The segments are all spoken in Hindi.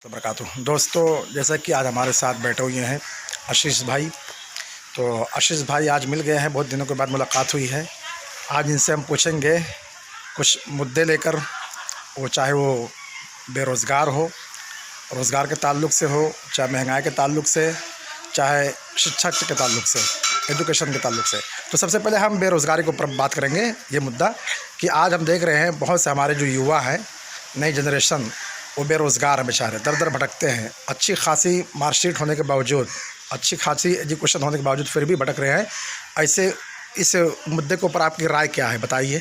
तो बरकातहू दोस्तों, जैसा कि आज हमारे साथ बैठे हुए हैं आशीष भाई। तो आशीष भाई आज मिल गए हैं, बहुत दिनों के बाद मुलाकात हुई है। आज इनसे हम पूछेंगे कुछ मुद्दे लेकर, वो चाहे वो बेरोज़गार हो, रोज़गार के ताल्लुक़ से हो, चाहे महंगाई के ताल्लुक़ से, चाहे शिक्षा के ताल्लुक़ से, एजुकेशन के ताल्लुक़ से। तो सबसे पहले हम बेरोज़गारी के ऊपर बात करेंगे, ये मुद्दा कि आज हम देख रहे हैं बहुत से हमारे जो युवा हैं, नई जनरेशन, वो बेरोज़गार हैं बेचारे, दर दर भटकते हैं। अच्छी खासी मार्कशीट होने के बावजूद, अच्छी खासी एजुकेशन होने के बावजूद फिर भी भटक रहे हैं। ऐसे इस मुद्दे के ऊपर आपकी राय क्या है, बताइए,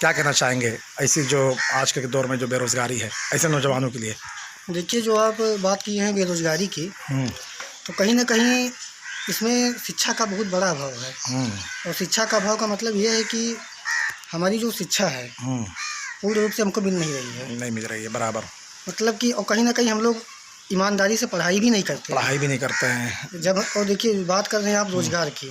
क्या कहना चाहेंगे ऐसी जो आज के दौर में जो बेरोज़गारी है ऐसे नौजवानों के लिए? देखिए, जो आप बात की है बेरोज़गारी की, तो कहीं न कहीं इसमें शिक्षा का बहुत बड़ा अभाव है। और शिक्षा का अभाव का मतलब ये है कि हमारी जो शिक्षा है पूर्ण रूप से हमको मिल नहीं रही है। नहीं मिल रही है बराबर, मतलब कि और कहीं न कहीं हम लोग ईमानदारी से पढ़ाई भी नहीं करते हैं। जब और देखिए, बात कर रहे हैं आप रोज़गार की,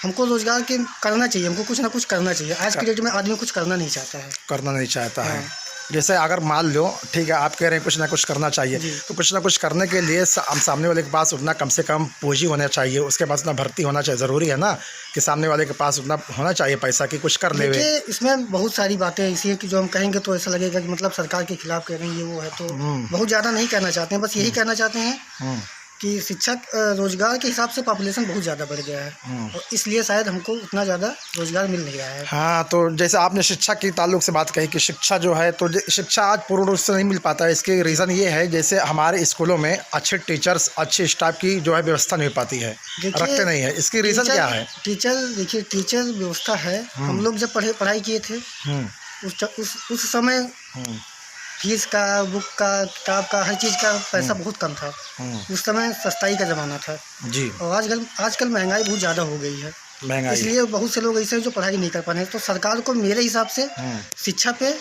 हमको रोज़गार के करना चाहिए, हमको कुछ ना कुछ करना चाहिए। आज की डेट में आदमी कुछ करना नहीं चाहता है। जैसे अगर मान लो, ठीक है, आप कह रहे हैं कुछ ना कुछ करना चाहिए, तो कुछ ना कुछ करने के लिए हम सामने वाले के पास उतना कम से कम पूंजी होना चाहिए, उसके पास उतना भर्ती होना चाहिए। ज़रूरी है ना कि सामने वाले के पास उतना होना चाहिए पैसा कि कुछ कर ले। देखिए, इसमें बहुत सारी बातें ऐसी हैं कि जो हम कहेंगे तो ऐसा लगेगा कि मतलब सरकार के खिलाफ कह रहे हैं, ये वो है। तो बहुत ज़्यादा नहीं कहना चाहते हैं, बस यही कहना चाहते हैं कि शिक्षा रोज़गार के हिसाब से पॉपुलेशन बहुत ज़्यादा बढ़ गया है और इसलिए शायद हमको उतना ज़्यादा रोज़गार मिल नहीं रहा है। हाँ, तो जैसे आपने शिक्षा के ताल्लुक से बात कही कि शिक्षा जो है, तो शिक्षा आज पूर्ण रूप से नहीं मिल पाता है। इसके रीज़न ये है, जैसे हमारे स्कूलों में अच्छे टीचर्स, अच्छे स्टाफ की जो है व्यवस्था नहीं हो पाती है, रखते नहीं है। इसकी रीज़न क्या है? टीचर व्यवस्था है। हम लोग जब पढ़ाई किए थे उस समय फीस का, बुक का, किताब का, हर चीज़ का पैसा बहुत कम था। उस समय सस्ताई का ज़माना था जी। और आजकल महंगाई बहुत ज़्यादा हो गई है, इसलिए बहुत से लोग ऐसे हैं जो पढ़ाई नहीं कर पा रहे हैं। तो सरकार को मेरे हिसाब से शिक्षा पे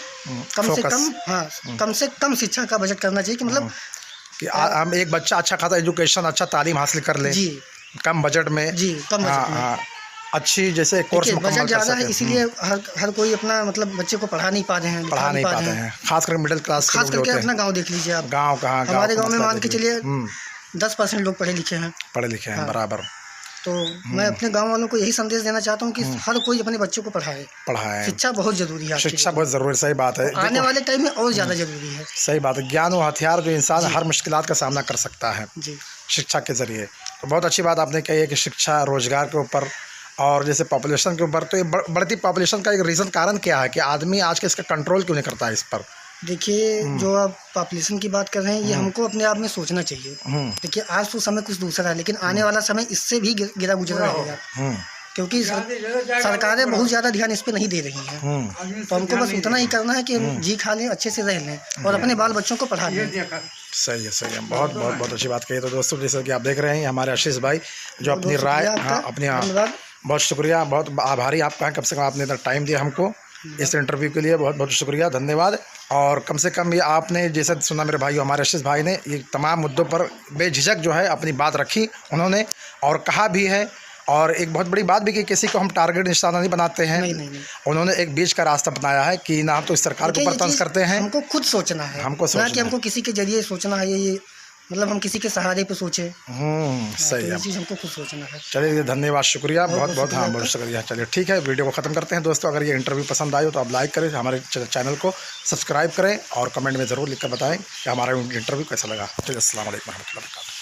कम से कम शिक्षा का बजट करना चाहिए कि मतलब कि हम एक बच्चा अच्छा खासा एजुकेशन, अच्छा तालीम हासिल कर ले जी, कम बजट में। कम बजट में अच्छी जैसे कोर्स बजट ज़्यादा है, इसीलिए हर कोई अपना मतलब बच्चे को पढ़ा नहीं पाते हैं, खास करके मिडिल क्लास। खास करके अपना गांव देख लीजिए आप। गांव कहाँ? हमारे गांव में मान के चलिए 10% लोग पढ़े लिखे हैं। बराबर। तो मैं अपने गांव वालों को यही संदेश देना चाहता हूं कि हर कोई अपने बच्चों को पढ़ाए। शिक्षा बहुत ज़रूरी है। शिक्षा बहुत ज़रूरी, सही बात है। आने वाले टाइम में और ज़्यादा ज़रूरी है। सही बात है। ज्ञान वो हथियार जो इंसान हर मुश्किलात का सामना कर सकता है जी, शिक्षा के ज़रिए। तो बहुत अच्छी बात आपने कही है कि शिक्षा, रोज़गार के ऊपर और जैसे पॉपुलेशन के ऊपर। तो ये बढ़ती पॉपुलेशन का एक रीज़न, कारण क्या है कि आदमी आज के इसका कंट्रोल क्यों नहीं करता है इस पर? देखिए, जो आप पॉपुलेशन की बात कर रहे हैं, ये हमको अपने आप में सोचना चाहिए। देखिए, आज तो समय कुछ दूसरा है, लेकिन आने वाला समय इससे भी गिरा गुजरा रहेगा, क्योंकि सरकारें बहुत ज़्यादा ध्यान इस पर नहीं दे रही हैं। तो हमको बस उतना ही करना है कि हम जी खा लें, अच्छे से रह लें और अपने बाल बच्चों को पढ़ा लें। सही है। बहुत अच्छी बात कही। तो दोस्तों, जैसे कि आप देख रहे हैं हमारे आशीष भाई जो अपनी राय, बहुत शुक्रिया, बहुत आभारी आपका है। कम से कम आपने इतना टाइम दिया हमको इस इंटरव्यू के लिए, बहुत बहुत शुक्रिया, धन्यवाद। और कम से कम ये आपने जैसे सुना मेरे भाई, हमारे आशीष भाई ने ये तमाम मुद्दों पर बेझिझक जो है अपनी बात रखी उन्होंने, और कहा भी है। और एक बहुत बड़ी बात भी कि किसी को हम टारगेट निशाना नहीं बनाते हैं। नहीं। उन्होंने एक बीच का रास्ता अपनाया है कि ना तो इस सरकार को ऊपर तंज करते हैं, हमको खुद सोचना है, हमको किसी के जरिए सोचना है। ये मतलब हम किसी के सहारे पे सोचे। सही है, चीज़ हमको खुद सोचना है। चलिए, धन्यवाद, शुक्रिया, बहुत बहुत शुक्रिया। चलिए, ठीक है, वीडियो को ख़त्म करते हैं दोस्तों। अगर ये इंटरव्यू पसंद आए तो आप लाइक करें, हमारे चैनल को सब्सक्राइब करें और कमेंट में ज़रूर लिख कर बताएं कि हमारा इंटरव्यू कैसा लगा। चलिए, अस्सलाम वालेकुम रहमतुल्लाहि व बरकातहू।